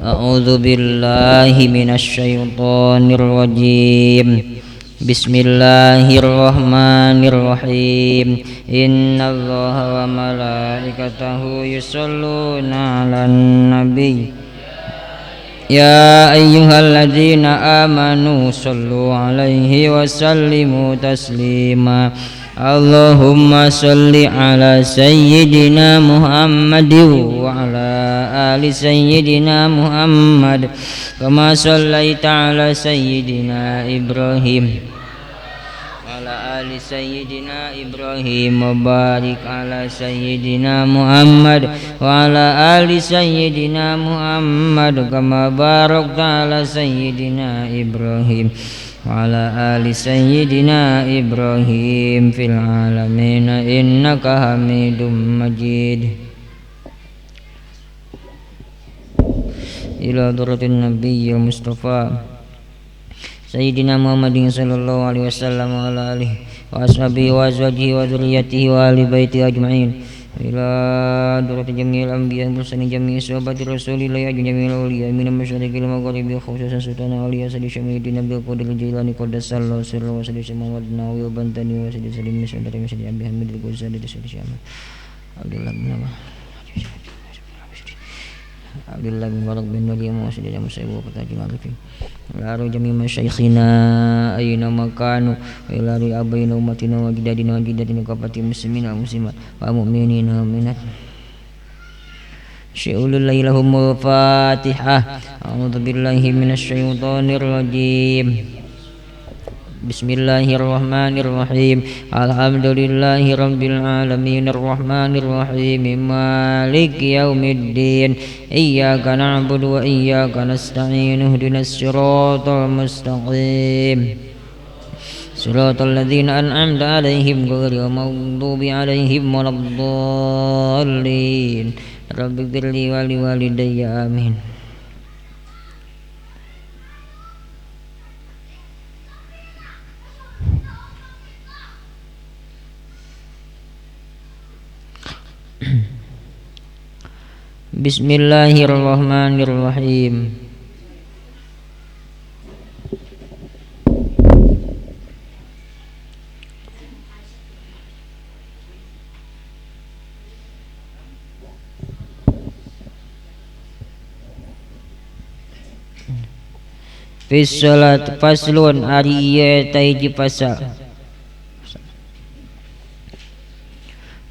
أعوذ بالله من الشيطان الرجيم بسم الله الرحمن الرحيم إن الله وملائكته يصلون على النبي يا أيها الذين آمنوا صلوا عليه وسلموا تسليما اللهم صل على سيدنا محمد وعلى آل سيدنا محمد كما صليت على سيدنا إبراهيم وعلى آل سيدنا إبراهيم وبارك على سيدنا محمد وعلى آل سيدنا محمد كما باركت على سيدنا إبراهيم وعلى آل سيدنا إبراهيم في العالمين إنك حميد مجيد إلى درة النبي المصطفى سيدنا محمد صلى الله عليه وسلم وعلى آله وأصحابه وأزواجه وذريته وآل بيته أجمعين إلى درة جميع الأنبياء والمرسلين جميع صحابة رسول الله جميع الأولياء من المشرق إلى المغرب خصوصا سلطان أولياء سيدي شميل الدين عبد القادر الجيلاني قدس الله سره وسيدي محمد النووي البنتاني وسيدي سليم بن سعد وسيدي أبي حميد الغزالي وسيدي شامل عبد الله بن Abdullah bin Barak bin Nuriyam wa sayyidina Musaibu wa fatajil arifin laru jami masyayikhina ayna makanu wa ilari abayna umatina wa jidadina wa jidatina kapati muslimina wa muslimat wa mu'minina wa mu'minat syi'ulul laylahumul fatihah a'udhu billahi minasyaitonir rajim Bismillahirrahmanirrahim Alhamdulillahi rabbil alamin Ar-Rahmanir Rahim Maliki yaumiddin Iyyaka na'budu wa iyyaka nasta'in Ihdinas siratal mustaqim Siratal ladzina an'amta 'alaihim ghairil maghdubi 'alaihim waladdallin Rabbighfirli wa liwalidayya amin. Bismillahirrahmanirrahim. Fis salat faslun ariya taiji pasal.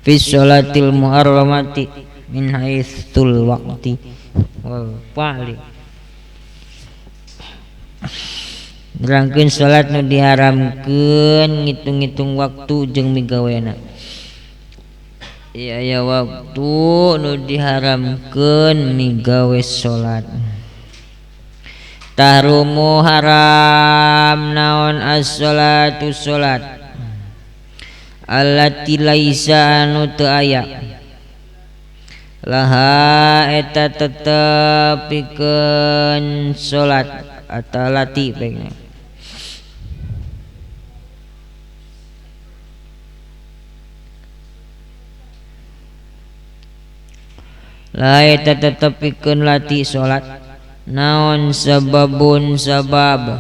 Fis salatil muharramati min haitsul waqti wal fa'li nerangkeun salat nu diharamkeun ngitung-ngitung waktu jeung migawena. Aya waktu nu diharamkeun migawe salat. Tahrumu haram naon as-salatu salat allati laisa anu teu aya laha eta tetepikeun salat atau lati baiknya laha eta tetepikeun lati salat naon sababun sabab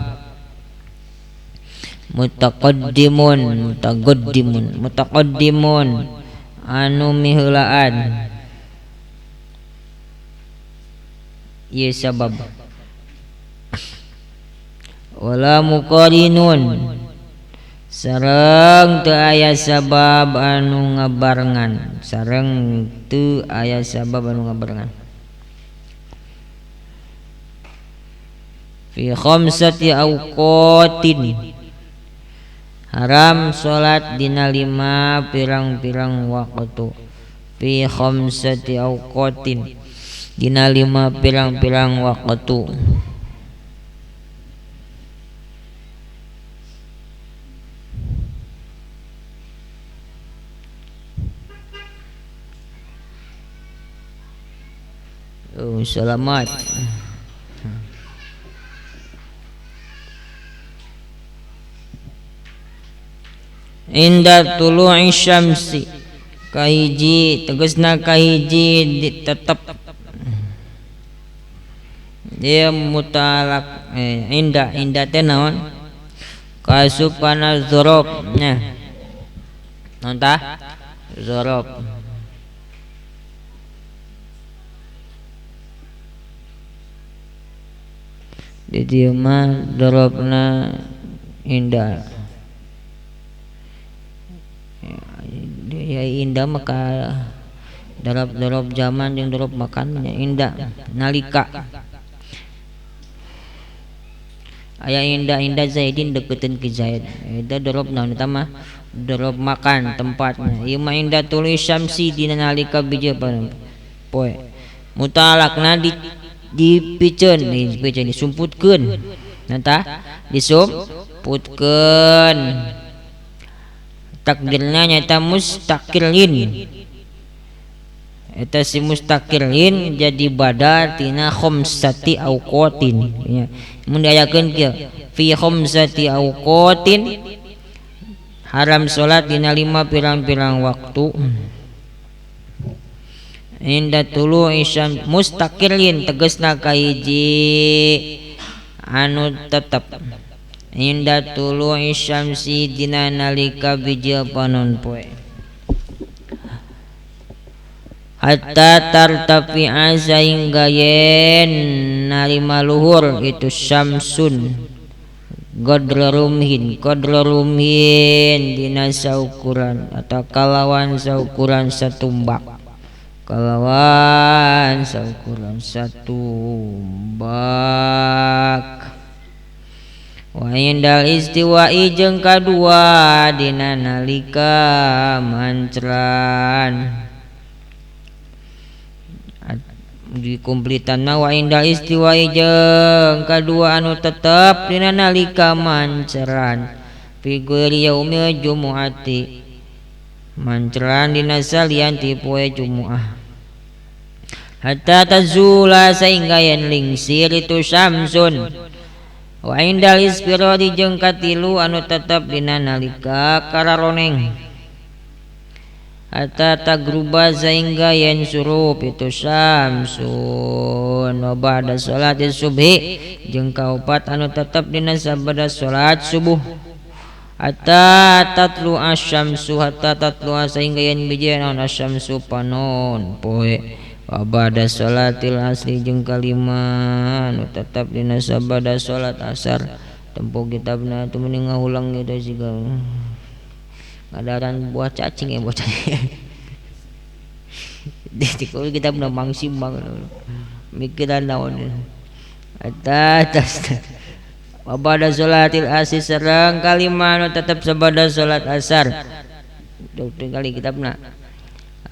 mutaqaddimun anu miheulaan ieu sabab wala muqarinun sareng teu aya sabab anu ngabarengan fi khamsati awqatin haram salat dina 5 pirang-pirang waktu fi khamsati awqatin dina 5 pirang-pirang waktu selamat inda tulu'i syamsi kahiji tegasna kahiji tetep dia mutalak indah teh naon kasupana dzorob nya naon tah dzorob di dieu mah dzorobna indah ya indah maka dorob zaman jeung dorob makannya indah nalika aya indah Zaidin deketin ke Zaid eta dorob naon eta mah dorob makan tempatnya ieu mah indah tulis syamsi dina nalika bija poe mutalakna dipikeun disumputkeun nanta disumputkeun takdirna nyata mustaqillin eta si mustaqillin jadi badal tina khamsati awqatin ya mun diayakeun kieu fi khamsati awqatin haram salat dina 5 pirang-pirang waktu inda tulu isyam mustaqillin tegasna kahiji anu tetep inda tulu isyamsi dina nalika bija panon poe hatta tartafi'a sehingga yen narima luhur itu syamsun qadra rumhin dina saukuran atau kalawan saukuran satumbak kalawan saukuran satumbak wa indal istiwa'i jeung kadua dina nalika mancran di kumplitan wa indal istiwa'i jeung kadua anu tetep dina nalika manceran fi ghairi yaumil jumu'ati manceran dina salian ti poe Jumuah hatta tazula sehingga yen lingsir itu syamsun wa indal isfiradi jeung katilu anu tetep dina nalika kararoneng hatta tagruba sehingga yen surup itu syamsun wa ba'da salati subhi jeung kaopat anu tetep dina sabada salat subuh hatta tatlu asyamsu hatta tatlu sehingga yen biji naon asyamsu panon poe wa ba'da salatil asri jeung kalima anu tetep dina sabada salat asar tempo kitabna teu mending ngahulang gitu siga ngadaran buah cacing buah cacing di kalau kita pernah mangsimbang mikiran naon eta tas wabada sholatil asar sareng kalima anu tetep sabada salat asar kali kita pernah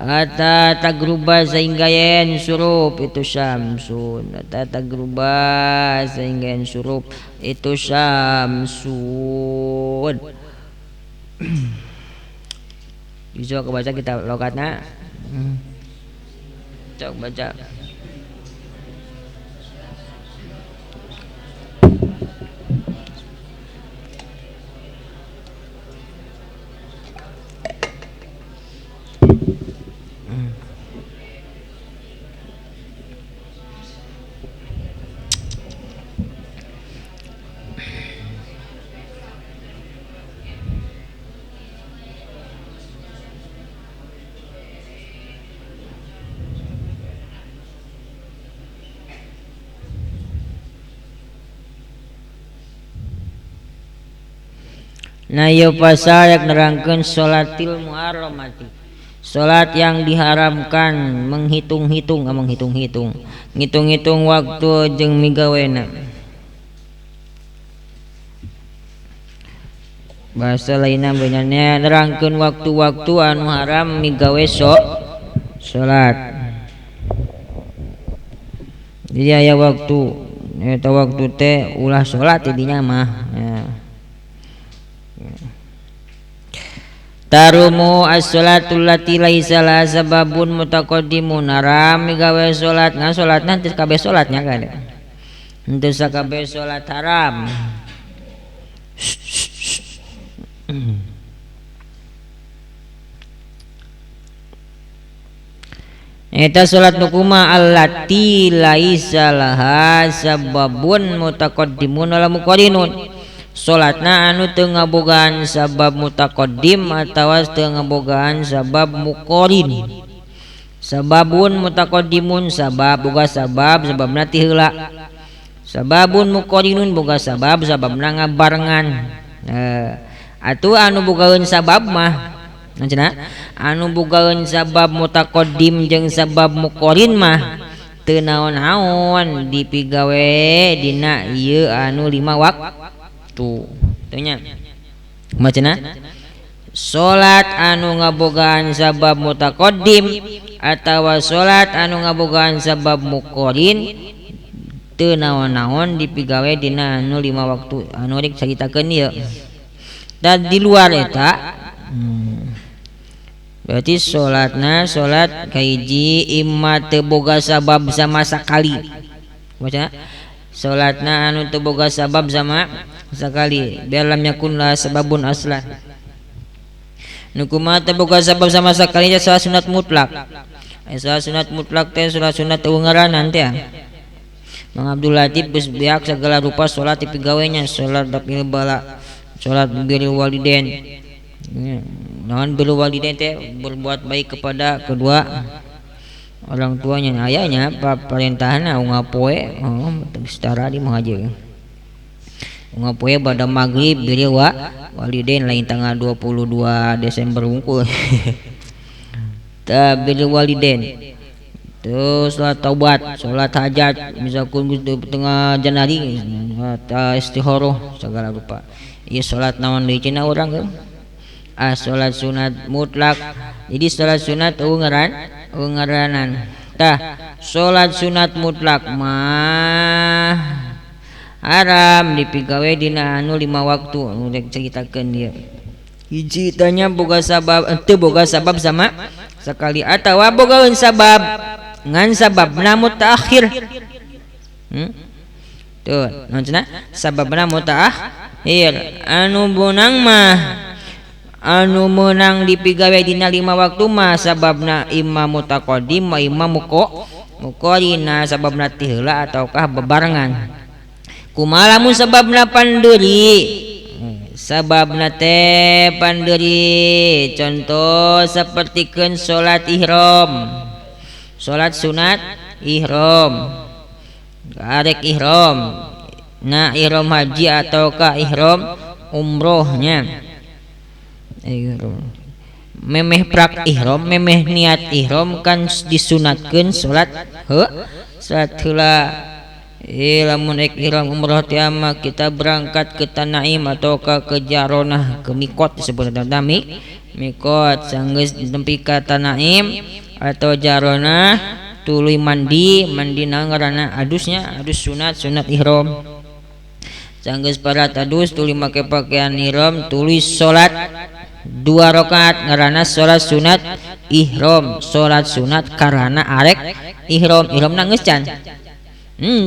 hatta tagruba sehingga yen surup itu syamsun hatta tagruba sehingga yen surup itu syamsun bisa kebaca kita lokatna cok baca nah ieu pasal yak nerangkeun sholatil muharramati salat yang diharamkan menghitung-hitung ngitung-hitung waktu jeung migawena bahasa lainna beunanya nerangkeun waktu-waktu anu haram migawe salat jadi aya waktu eta waktu teh ulah salat dinya mah ya. Tarumu as-sholatul lati laisa la sababun mutaqaddimun haram gawe salat ngan salatna teu kabeh salatnya kan henteu sakabeh salat haram Eta salat nu kumaha allati laisa laha sababun mutaqaddimun wala muqarrinun. Salatna anu teu ngabogaan sabab mutaqaddim atawa teu ngabogaan sabab muqarrin. Sababun mutaqaddimun sabab boga sababna ti heula. Sababun muqarrinun boga sababna ngabarengan. Atuh anu bogaeun sabab mah cenah anu bogaeun sabab mutaqaddim jeung sabab muqarrin mah teu naon-naon dipigawe dina ieu anu 5 waktu teu nya. Kumaha salat anu ngabogaan sabab mutaqaddim atawa salat anu ngabogaan sabab muqarrin teu naon-naon dipigawe dina anu 5 waktu anu rek caritakeun ieu. Dan di luar eta berarti salatna salat kahiji imma teu boga sabab sama sakali. Baca salatna anu teu boga sabab sama sakali biar lam yakun la sababun aslan. Nu kumaha teu boga sabab sama sakali nya salat sunat mutlak. Salat sunat mutlak teh salat sunat teu ngaranan teh. Mang Abdul Latif geus biak segala rupa salat dipigawenya salat dapil bala salat birrul walidain. Naon birrul walidain teh berbuat baik kepada kedua orang tuanya. Ayahnya parenthahna ngapoe setara di mah aja. Ngapoe pada maghrib birrul walidain lain tanggal 22 Desember unggul. Ta birrul walidain. Terus salat taubat, salat hajat, misalkan tengah Januari, istikharah segala rupa. Ieu salat naon deui cenah urang ke? Salat sunat mutlak. Jadi salat sunat ngaranan. Tah, salat sunat mutlak mah haram dipigawe dina anu 5 waktu. Nu rek caritakeun dieu. Hiji tanya boga sabab teu boga sabab sama sekali atawa bogaeun sabab ngan sababna mutaakhir. Tuh, naon cenah? Sababna mutaakhir. Anu bonang mah anu meunang dipigawe dina 5 waktu mah sababna imma mutaqaddim wa imma muqarrin. Sababna ti heula ataukah bebarengan. Kumaha lamun sababna pandeuri? Sababna teh pandeuri. Contoh sapertikeun salat ihram. Salat sunat ihram. Arek ihram. Nah ihram haji ataukah ihram umrohnya. Memeh prak ihram, memeh niat ihram kan disunatkeun salat heula. Lamun ek ihram umroh teh mah kita berangkat ke Tanaim ataukah ke Jaronah ke Mikot disebutna Mikot sanggeus nempi ka Tanaim atau Jaronah tuluy mandi ngaranna adusnya adus sunat ihram. Sanggeus parat adus tuluy make pakaian ihram tuluy salat 2 rakaat ngaranna salat sunat ihram. Salat sunat karana arek ihramna geus can.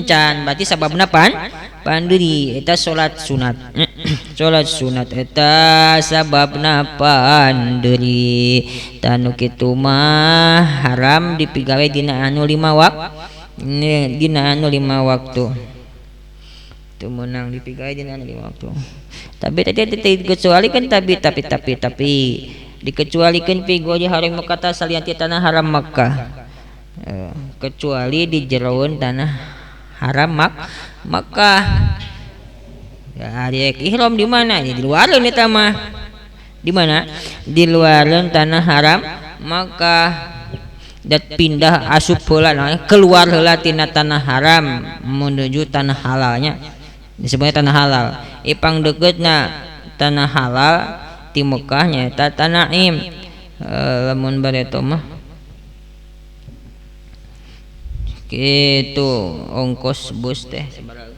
Can berarti sababna pandeuri eta salat sunat. Salat sunat eta sababna pandeuri. Tanu kitu mah haram dipigawe dina anu 5 waktu. Teu meunang dipigawe dina anu 5 waktu. Tapi tadi dikecualikan tapi dikecualikan pigo di haram Makkah salian ti tanah haram Makkah. Kecuali di jeroeun tanah haram Makkah. Ya arek ihram di mana? Di luareun eta mah. Di mana? Di luareun tanah haram Makkah. Dat pindah asup heula keluar heula tina tanah haram menuju tanah halalnya. Disebutnya tanah halal. Ipang dekeutna tanah halal ti Mekah nyaeta Tanaim. Lamun bareto mah gitu ongkos bus teh sabaraha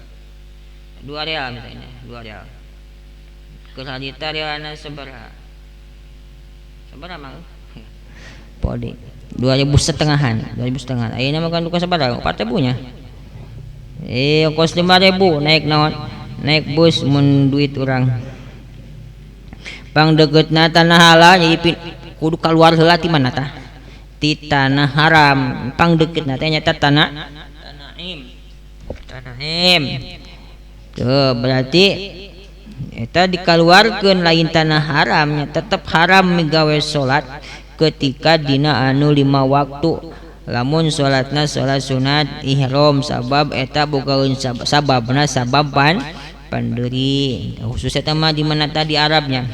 2 real misalnya 2 real keur hadita realna sabaraha mah podi 2.500 ayeuna mah kan duka sabaraha 4.000 nya ongkos 5.000 naik naon naik bus mun duit urang pang dekeutna tanah halal jadi kudu kaluar heula ti mana tah ti tanah haram pang deket na nyata Tanaim tuh berarti eta dikaluarkeun lain tanah haramnya tetap haram migawe salat ketika dina anu 5 waktu lamun salatna salat sunat ihram sabab eta bogaeun sababna sabab panderi khusus eta mah di mana tadi Arabnya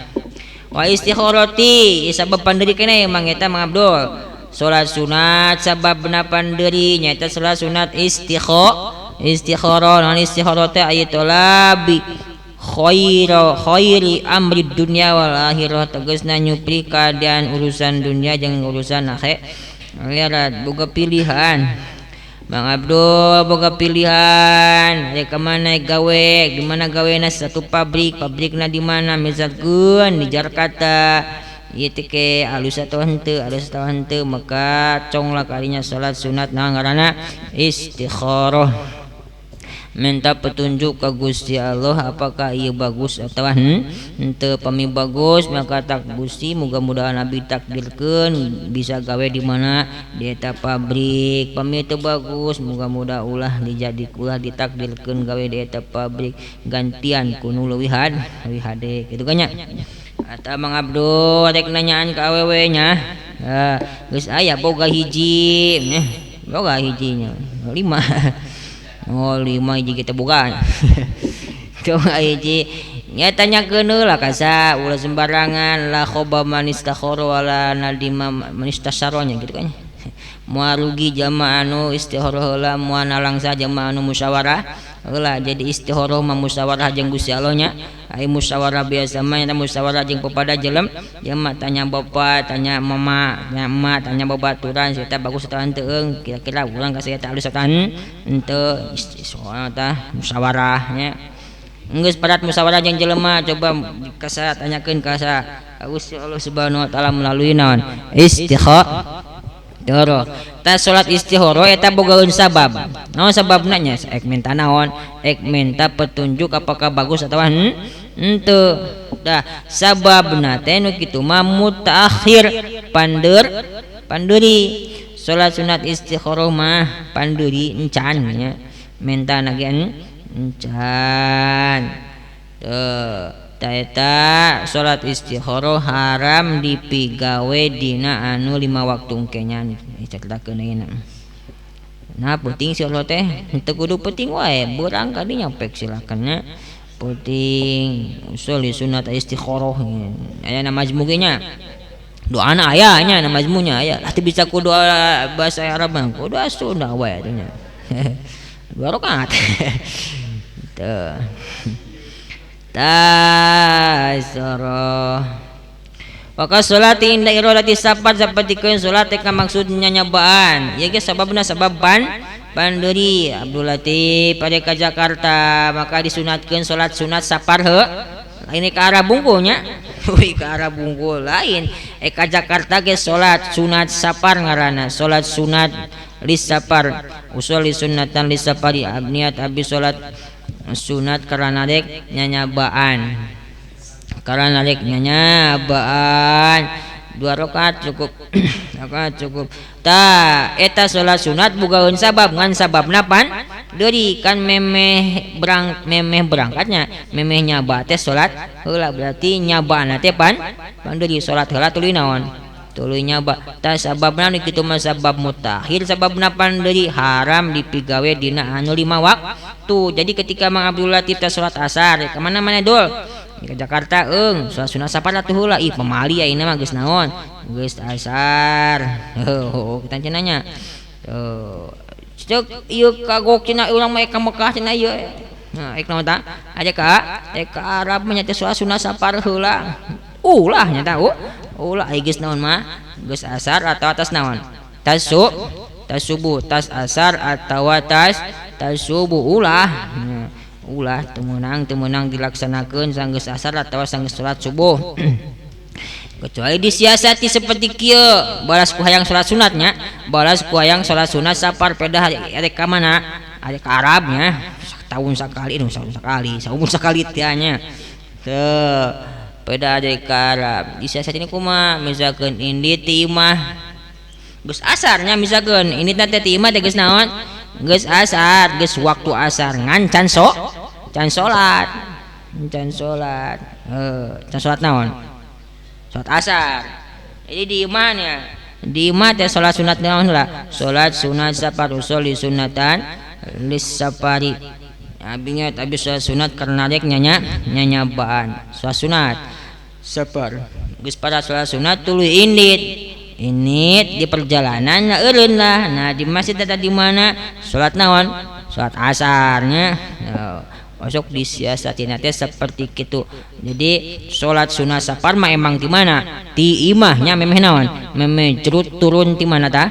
wa istikharati sabab panderi keneh emang eta Mang Abdul salat sunat sababna panderi nyaeta salat sunat istikharah non istikharah teh aya talabi khairi amri dunya wal akhirah tegasna nyupri keadaan urusan dunia jeung urusan akhirat boga pilihan Bang Abdul boga pilihan rek mana gawe di mana gawena satu pabrikna di mana misalkeun di Jakarta ieu teh ke alus atawa henteu maka conglah kalinya salat sunat naon ngaranna istikharah minta petunjuk ke Gusti Allah apakah ia bagus atau henteu pami bagus maka tak Gusti mudah-mudahan Nabi takdirkeun bisa gawe di mana di eta pabrik pami teu bagus mudah-mudahan ulah ditakdirkeun gawe di eta pabrik gantian kuno leuwih hade kitu kan nya eta Mang Abdul rek nanyaan ka awewe nya geus aya boga hijinya 5 hiji kita boga tuh hiji nya tanyakeun lah kasa ulah sembarangan la khoba man istakhara wala nadima man istasharonya gitu kan moal rugi jamaah anu istikharah heula moal nalangsa jamaah anu musyawarah heula jadi istikharah mah musyawarah jeung Gusti Allah nya ai musyawarah biasa mah eta musyawarah jeung pepada jelem jamaah tanya bapa tanya mama tanya emak tanya babaturan eta bagus atawa henteu kira-kira urang ka eta alus atawa henteu soal tah musyawarah nya geus padat musyawarah jeung jelema coba kasa tanyakeun kasa Gusti Allah Subhanahu wa taala melalui naon istikharah ta salat istikharah eta bogaeun sabab naon sababna nya ek minta naon ek minta petunjuk apakah bagus atawa henteu tah sababna teh nu kitu mah mutaakhir panderi salat sunat istikharah mah panderi encan nya minta nage encan teu eta salat istikharah haram dipigawe dina anu 5 waktu kenyan diceritakeun ayeuna nah penting si Allah teh henteu kudu penting wae beurang kadinya pek silakan nya penting usul sunat istikharah aya na majmu ge nya doana aya nya na majmunya aya teu bisa kudu bahasa Arab mah kudu Sunda wae atuh nya 2 rakaat teu tasarah maka salat inda iradati safar sapertikeun salat teh maksudnya nyabaan ieu ge sababna sabab panderi Abdul Latif pada ka Jakarta maka disunatkeun salat sunat safar ini ke arah bungkul nya ke arah bungkul lain ka Jakarta ge salat sunat safar ngaranna salat sunat lis safar usul sunnatan lis safari abniat abi salat sunat karena dek nyanyabaan 2 rakaat cukup ta eta salat sunat bogaeun sabab ngan sababna deuri kan memeh berangkatnya memeh nyaba teh salat heula berarti nyabana teh deuri salat heula tuluy naon tuluy nyaba ta sababna nu kitu mah sabab mutakhir sababna panderi haram dipigawe dina anu 5 waktu jadi ketika Mang Abdul Latif teh salat asar ka mana-mana dul ke Jakarta salat sunat safar atuh heula ih pamali ayeuna mah geus naon geus asar kita cenanya ceuk ieu kagok cenah urang mah ka Mekah cenah ieu nah ek naon ta aja ka Arab mah nya teh salat sunat safar heula ulah nya ta ulah geus naon mah geus asar atau atas naon tas subuh tas asar atau tas subuh ulah temenang dilaksanakan sanggeus asar atau sanggeus salat subuh kecuali disiasati seperti kieu balas ku hayang salat sunatnya balas ku hayang salat sunat safar pedah rek ka mana ari ka Arabnya setahun sekali tianya teu pedah ari ka Arab disiasati kumaha misalkeun indi ti imah geus asarnya misalkan ini teh ti imah teh geus naon geus asar geus waktu asar ngan can salat can salat naon salat asar. Jadi di imahnya di imah teh salat sunat naon lah salat sunat safar usul sunatan lis safari abi ingat abi salat sunat karena rek nyanya baan salat sunat safar geus pada salat sunat tuluy indit di perjalanan eureun lah. Nah di masjid eta di mana salat naon salat asarnya masuk disiasatina teh seperti kitu. Jadi salat sunat safar mah emang di mana di imahnya memeh naon memeh jerut turun di mana tah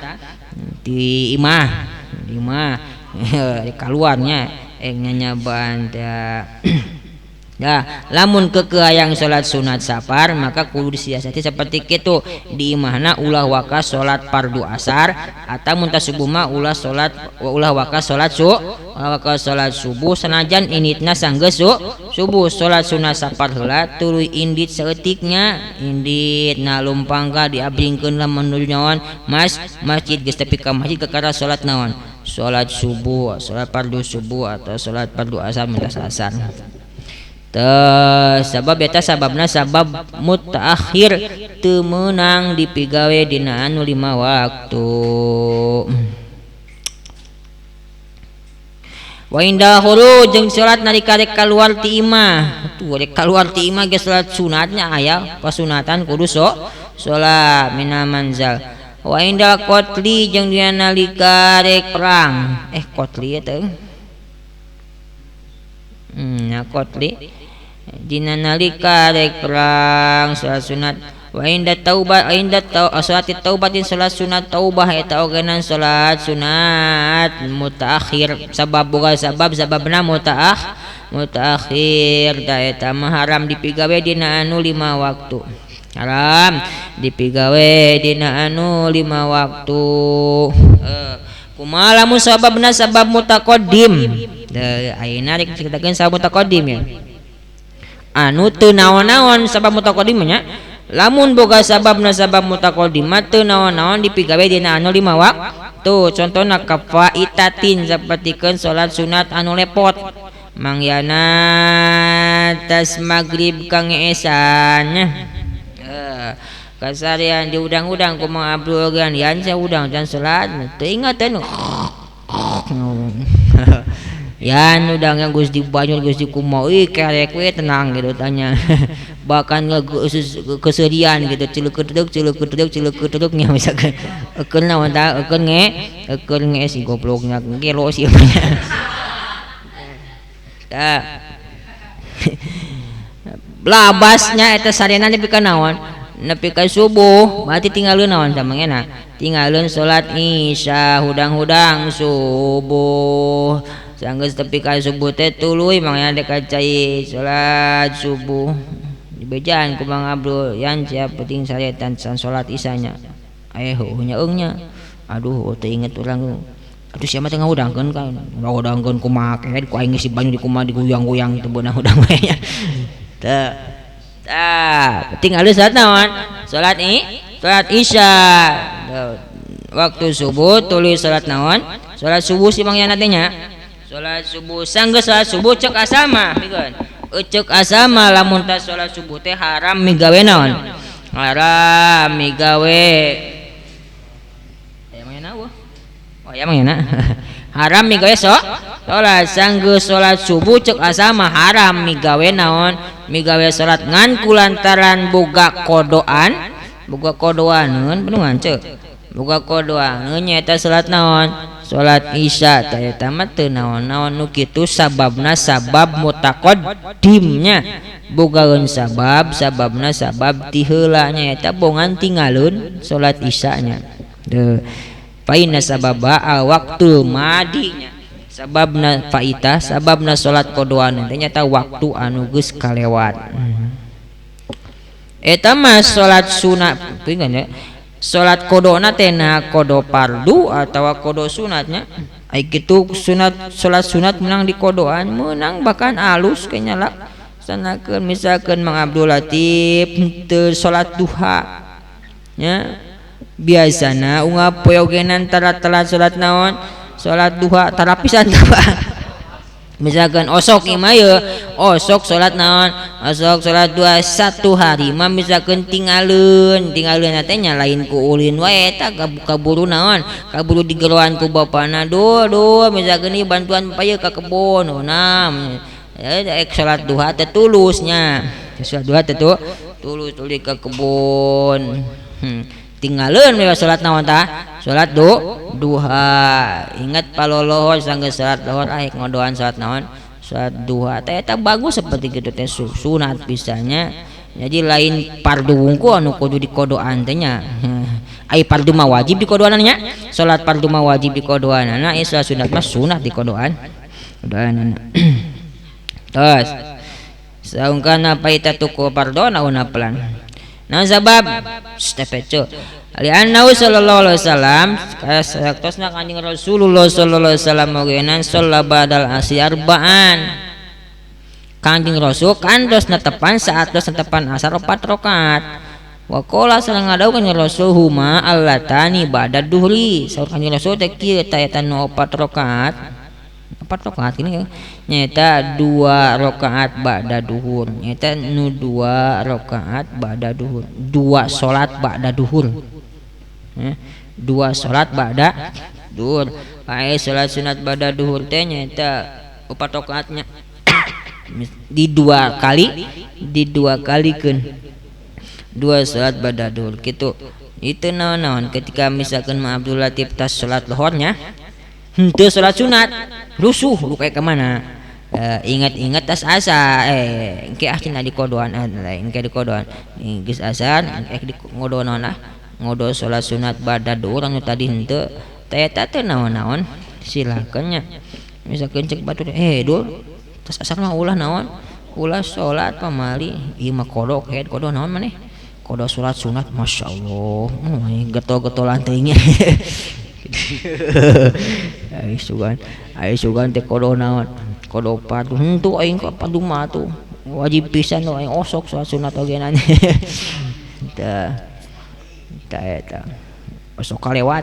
di imah di keluarnya nyanyabaan teh. Ya, lamun kekeayang salat sunat safar maka kudu disiasati seperti kitu. Di imahna ulah waka salat fardu asar atau muntah subuh mah ulah waka salat subuh sanajan inditna sanggeus subuh. Salat sunat safar heula tuluy indit saeutiknya indit na lumpangka diabringkeun lamun menuju naon masjid geus tepi ka masjid kakara salat naon salat subuh salat fardu subuh atau salat fardu asar muntah asar. Sabab eta sababna sabab mutaakhir teu meunang dipigawe dina anu 5 waktu. Wa inda khuruj jeung salat nalika rek kaluar ti imah. Tuh rek kaluar ti imah ge salat sunatnya aya pasunatan kudu salat mina manzal. Wa inda qatli jeung dina nalika rek perang. Qatli eta qatli dina nalika rek perang salat sunat. Wa inda taubah salat taubatin salat sunat taubah eta ogenan salat sunat mutaakhir sabab boga sababna mutaakhir da eta mah haram dipigawe dina anu 5 waktu. Haram dipigawe dina anu 5 waktu. Kumaha lamun sababna sabab mutaqaddim. Ayeuna rek ceritakeun sabab mutaqaddim ya. Anu teu naon-naon sabab mutaqaddimnya lamun boga sababna sabab mutaqaddim teu naon-naon dipigawe dina anu 5 waktu. Contohna kafaitatin sapertikeun salat sunat anu lepot mangyana tas magrib kang esannya kasarian diudang-udang kumaha abdul gan yan saudang dan salat teu ingateun yan udang yang Gusti Banyur Gusti kumaha kerek we tenang gitu tanya bahkan keserian gitu celuk nya misalkan ekeun naon tah ekeun nge si gobloknya gelo si tah labasnya eta sarena nepi ka naon nepi ka subuh berarti tinggalkeun naon samangena tinggalkeun salat isya hudang-hudang subuh sanggeus tepi ka subuh teh tuluy mangnya dek cai salat subuh dibejaan ku Mang Abdul yan siap penting saretan san salat isanya nya eungnya aduh teu inget urang aduh sia mah teh ngahudangkeun kan ngahudangkeun kumaha kehe ku aing si banyu di kumaha diguyang-guyang teu beunang hudang we nya teh penting alus salat naon salat isya waktu subuh tuluy salat naon salat subuh si mangnya teh nya salat subuh sanggeus salat subuh cek asama pikeun cek asama lamun tah salat subuh teh haram migawe naon haram migawe aya mangena aya mangena haram migawe salat sanggeus salat subuh cek asama haram migawe naon migawe salat ngan kulantaran boga kodoaneun beungan cek boga kodoaneun nyaeta salat naon salat isya tah eta mah teu naon-naon nu kitu sababna sabab mutaqaddimnya bogaeun sababna sabab ti heula nyaeta bongan tinggalkeun salat isya nya teu faina sababa waktu madinya sababna faitah sababna salat qodaan teh nyata waktu anu geus kalewat eta mah salat sunat pingan ya salat kodona teh na kodo fardu atawa kodo sunatnya ai kitu sunat salat sunat menang di kodoan menang bahkan alus kayaknya lah sanakeun misalkan Mang Abdul Latif teu salat duha nya biasana unga poyogenan telat salat naon salat duha tara pisan misalkan osok imaya osok salat naon osok salat dua satu hari mah misalkan tinggalin teh lain ku ulin wae eta kaburu naon kaburu digeroan ku bapana do misalkan ieu bantuan paya ka kebon nam salat duha teh tulusnya salat duha teh tulus tuluy ka kebon tinggalin mewah salat naon tah salat duha ingat palolohor sanggeus salat lohor aek ngodoan salat naon salat duha teh eta bagus seperti kitu teh sunat pisannya jadi lain fardu wungku anu kudu dikodoan teh nya ai fardu mah wajib dikodoan nya salat fardu mah wajib dikodoan na salat sunat mah sunat dikodoan kodoan terus saungkana paita tuku fardu naon pelan nah sabab stepeco alianna sallallahu alaihi wasallam saktosna kanjing Rasulullah sallallahu alaihi wasallam mogenan shalla badal asy arba'an kanjing Rasul kantos netepan saat tos netepan asar 4 rakaat wa qala sareng ngadau kanjing Rasul huma allatani ba'da duhri saur kanjing Rasul teh kieu eta nu 4 rakaat 4 rakaat ini nyata 2 rakaat ba'da duhur nyata nu 2 rakaat ba'da duhur 2 salat ba'da duhur 2 salat ba'da duhur ai salat sunat ba'da duhur teh nyata 4 rakaatnya di 2 kalikeun 2 salat ba'da duhur kitu itu naon ketika misalkan ma Abdul Latif tas salat lohornya henteu salat sunat rusuh lu kayak kemana ingat-ingat tas asa engke cenah di kodoan lain engke di kodoan geus asar engke di ngodoan nah ngodo salat sunat ba'da duhur anu tadi henteu teh eta teh naon-naon silakeun nya misalkeun cek batur dul tas asar mah ulah naon ulah salat pamali ieu mah kodok kodo naon maneh kodo salat sunat masyaallah getol-getolan teuing ai sugan teh kodo naon kodo padu henteu aing ka padu mah tuh wajib pisan aing osok salat sunat oge na tah eta osok kalewat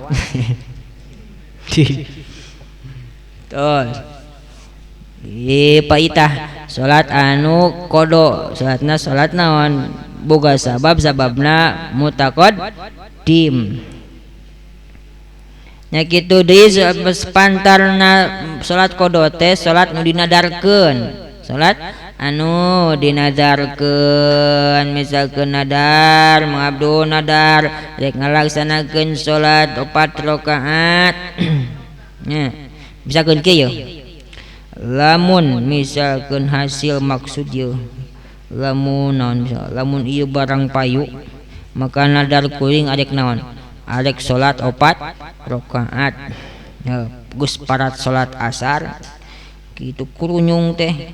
terus paitah salat anu kodo salatna salat naon boga sababna mutaqaddim nya kitu deui pantarna salat kodo teh salat nu dinadarkeun salat anu dinadarkeun misalkeun nadar mangabdu nadar rek ngalaksanakeun salat 4 rakaat nya misalkeun kieu lamun misalkeun hasil maksud ieu lamun naon lamun ieu barang payu maka nadar kuring adek naon adek salat 4 rakaat geus parat salat asar kitu kurunyung teh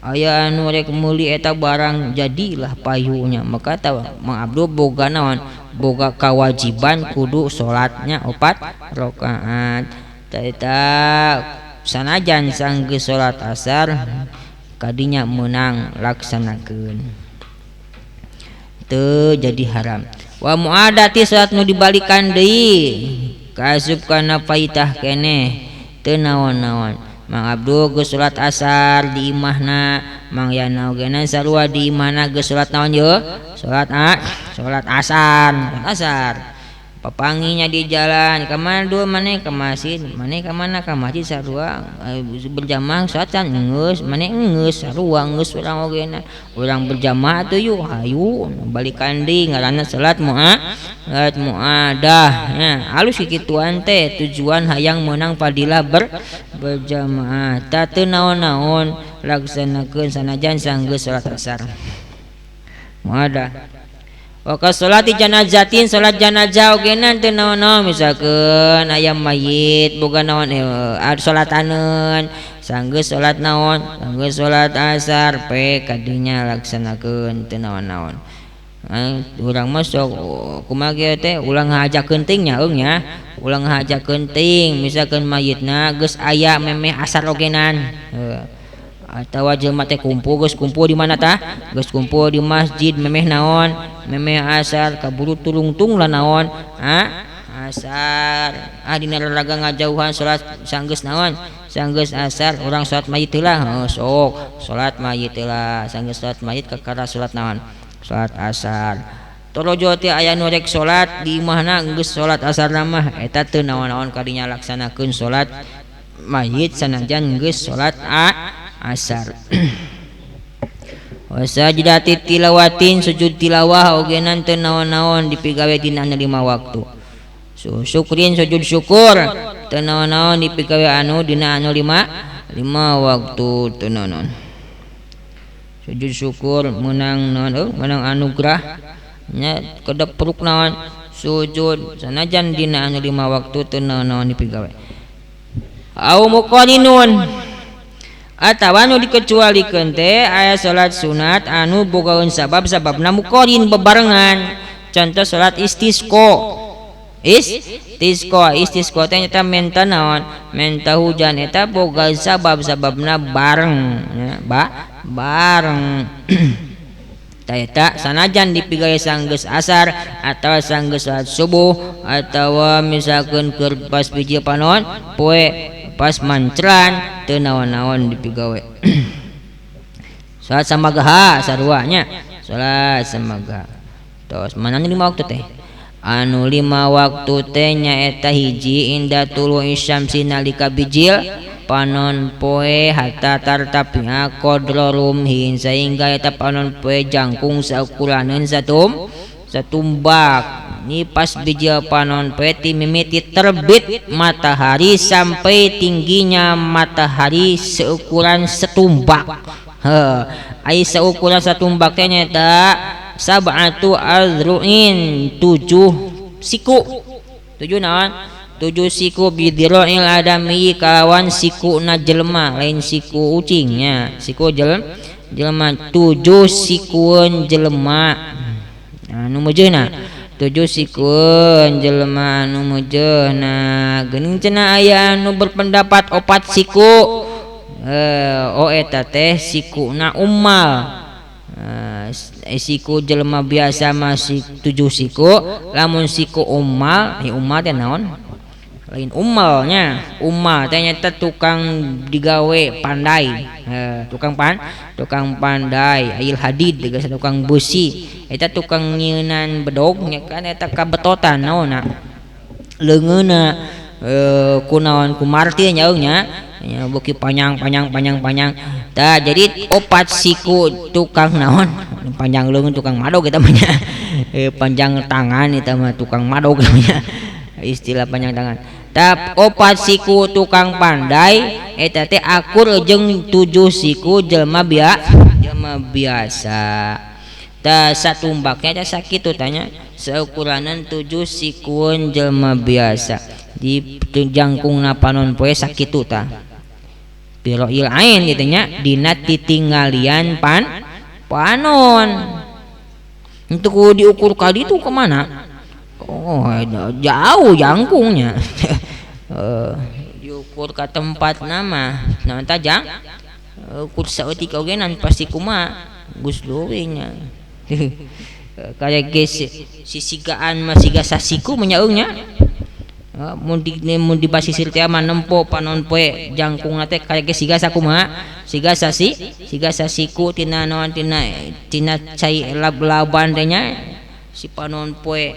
aya anu rek meuli eta barang jadilah payunya maka tah Mang Abdul boga naon boga kewajiban kudu salatnya 4 rakaat tah eta sanajan sanggeus salat asar kadinya meunang laksanakeun teu jadi haram wa muadati salat nu dibalikan deui kasub kana paitah keneh teu naon-naon Mang Abdul geus salat asar di imahna Mang Yana ogeuna sarua di imahna geus salat naon yeuh salat asar papanginya di jalan ka mana dul maneh ka masjid maneh ka mana ka masjid sarua berjamaah saatan geus maneh geus sarua geus urang ogeuna urang berjamaah teh yuk hayu balikan deui ngaranna salat muadah nya alus kikituan teh tujuan hayang meunang fadilah berjamaah tah teu naon-naon laksanakeun sanajan sanggeus salat asar muadah wa salati janazatin salat janazah ogeuna teu naon-naon misalkeun aya mayit boga naon salataneun sanggeus salat naon sanggeus salat asar pe kadinya laksanakeun teu naon-naon urang mah sok kumaha kieu teh ulang ngahajakeun teuing nya nya ulang ngahajakeun teuing misalkeun mayitna geus aya memeh asar ogenan atawa jelema teh kumpul di mana tah geus kumpul di masjid memeh naon memeh asar kaburu tulung-tung lah naon asar dina raraga ngajauhan salat sanggeus naon sanggeus asar urang salat mayit heula sok salat mayit heula sanggeus salat mayit kakara salat naon salat asar torojo teh aya nu rek salat di imahna geus salat asar mah eta teu naon-naon kadinya laksanakeun salat mayit sanajan geus salat asar. Wasajidati tilawatin sujud tilawah ogenan teu naon-naon dipigawe dina 5 waktu. Syukrin sujud syukur teu naon-naon dipigawe anu dina anu 5 waktu teu naon. Sujud syukur menang naon menang anugerah nya kedepruk naon sujud sanajan dina anu 5 waktu teu naon-naon dipigawe. Au muqarinun atawa nu dikecualikeun teh aya salat sunat anu bogaeun sabab-sababna muqarin bebarengan. Contoh salat istisqa. Istisqa teh eta menta naon? Menta hujan eta boga sabab-sababna bareng ya, bareng. Tah eta sanajan dipigawe sanggeus asar atawa sanggeus salat subuh atawa misalkeun keur pas biji panon poe pas mancran teu naon-naon dipigawe. Salat samagaha saruanya salat samagaha tos manana 5 waktu teh anu 5 waktu teh nyaeta hiji inda tulu'i syamsi nalika bijil panon poe hatta tartapiha qadra rumhin sehingga eta panon poe jangkung saukuraneun satumbak ni pas bijil panon poe ti mimiti terbit matahari sampai tingginya matahari seukuran setumbak. Ai seukuran satumbak teh nyata sab'atu azru'in 7 siku 7 naon 7 siku bidiril adami kalawan siku na jelema lain siku ucingnya siku jelema 7 sikueun jelema anu meujeuna 7 sikueun jelema anu meujeuna geuning cenah aya anu berpendapat 4 siku eta teh sikuna ummal siku jelema biasa masih 7 siku lamun siku ummal ummal teh naon lain ummalnya ummal teh nyata tukang digawe pandai tukang pandai ail hadid geus tukang besi eta tukang nyeunan bedog nya kan eta kabetotan naonna leungeuna kunaon ku martir nyaeungnya nya beuki panjang tah jadi 4 siku tukang naon panjang leungeun tukang madog eta mah nya panjang tangan eta mah tukang madog namanya istilah panjang tangan tap 4 siku tukang pandai eta teh akur jeung 7 siku jelema biasa tah satumbaknya teh sakitu tanya seukuranan 7 sikueun jelema biasa di jangkungna panon poe sakitu tah biroil ain gitu nya dina titinggalian panon untuk diukur kali itu kemana jauh jangkungnya diukur ke tempat nama tajang ukur saeutik ogenan pasti kumaha geus leuwih nya kayak geus sisigaan masiga sasiku menyaeungnya mun di basisir teh mah nempo panon poe jangkung teh kayak geus siga sakumaha siga sasiku tina naon tina cai lab-laban teh nya si panon poe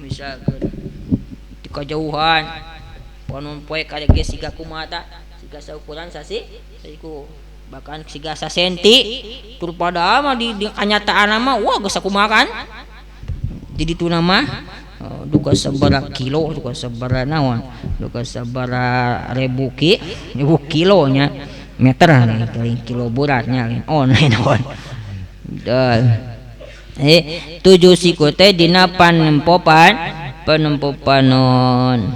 misalkeun di kajauhan panon poe kayak geus siga kumaha tah siga saukuran sasiku bahkan siga sasenti tur pada mah di kanyataan mah wah geus sakumaha kan jadi tu nama duka sabaraha kilo duka sabaraha naon duka sabaraha ribu kilo nya meter lain kilo beratnya lain naon dan 7 siku teh dina panempopanon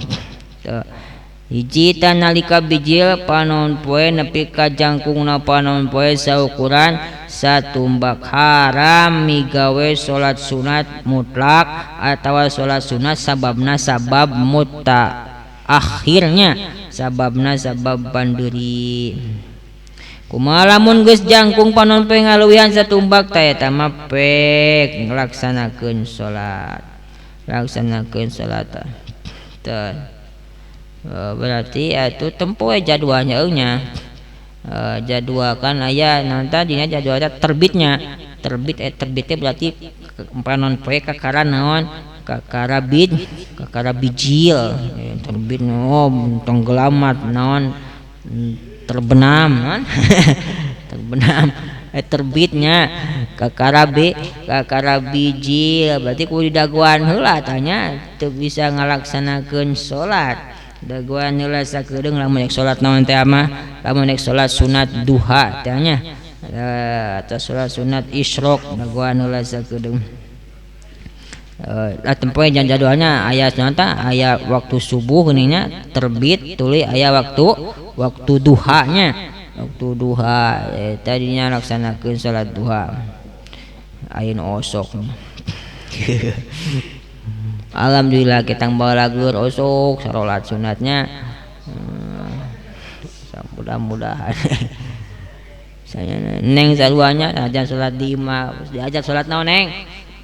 hiji nalika bijil panon poe nepi ka jangkungna panon poe saukuran satumbak haram migawe salat sunat mutlak atawa salat sunat sababna sabab akhirnya sababna sabab bandeuri kumaha lamun geus jangkung panon poe ngaluwihan satumbak tah eta mah pek nglaksanakeun salat Tuh. Berarti itu tempo jadwalnya jadwal kan aya nanti dina jadwalnya terbitnya berarti panon poe kakara naon kakara bijil terbit tenggelamat naon terbenam naon terbenam terbitnya kakara bijil berarti kudu daguan heula tanya teu bisa ngalaksanakeun salat daguan heula sakedeung lamun salat naon teh mah lamun salat sunat duha teh nya atau salat sunat isyraq daguan heula sakedeung tempoe jadwalnya aya nonta aya waktu subuh geuninnya terbit tuluy aya waktu duhanya waktu duha tadinya laksanakeun salat duha ayeuna osok alhamdulillah kita balagur osok salat sunatnya mudah-mudahan saya neng saluanya aja salat di imam diajak salat naon neng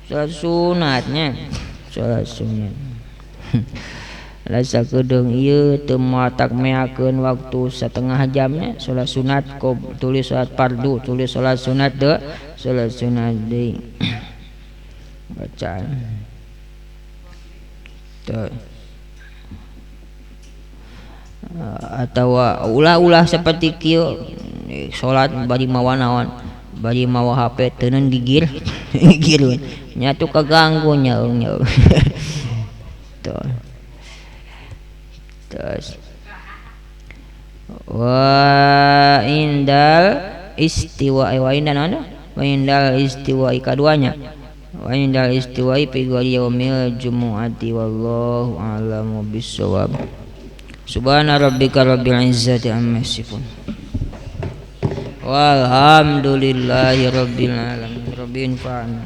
salat sunatnya salat sunat rasa kedeng ieu teu matak meakeun waktu setengah jamnya salat sunat ko tulis salat fardu tulis salat sunat salat sunat deui bacaan tuh atau ulah seperti kieu salat bari mawa naon bari mawa HP teuneun gigir gigirun nya tu kaganggu nyaung tuh terus wa indal istiwa kaduanya wa indal istiwa fi yaumil jumu'ati wallahu a'lamu bissawab subhana rabbika rabbil izzati amma yasifun walhamdulillahi rabbil alamin rabbil fa'na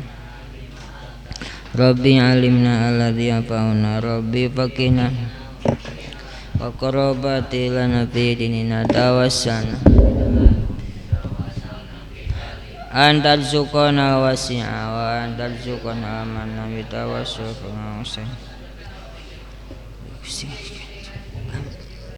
rabbi alimna alladhi yafa'una rabbi faqina wa qarabati lana fi dinina tawassana antar zukona wasi'a wa antar zukona amanna bitawassul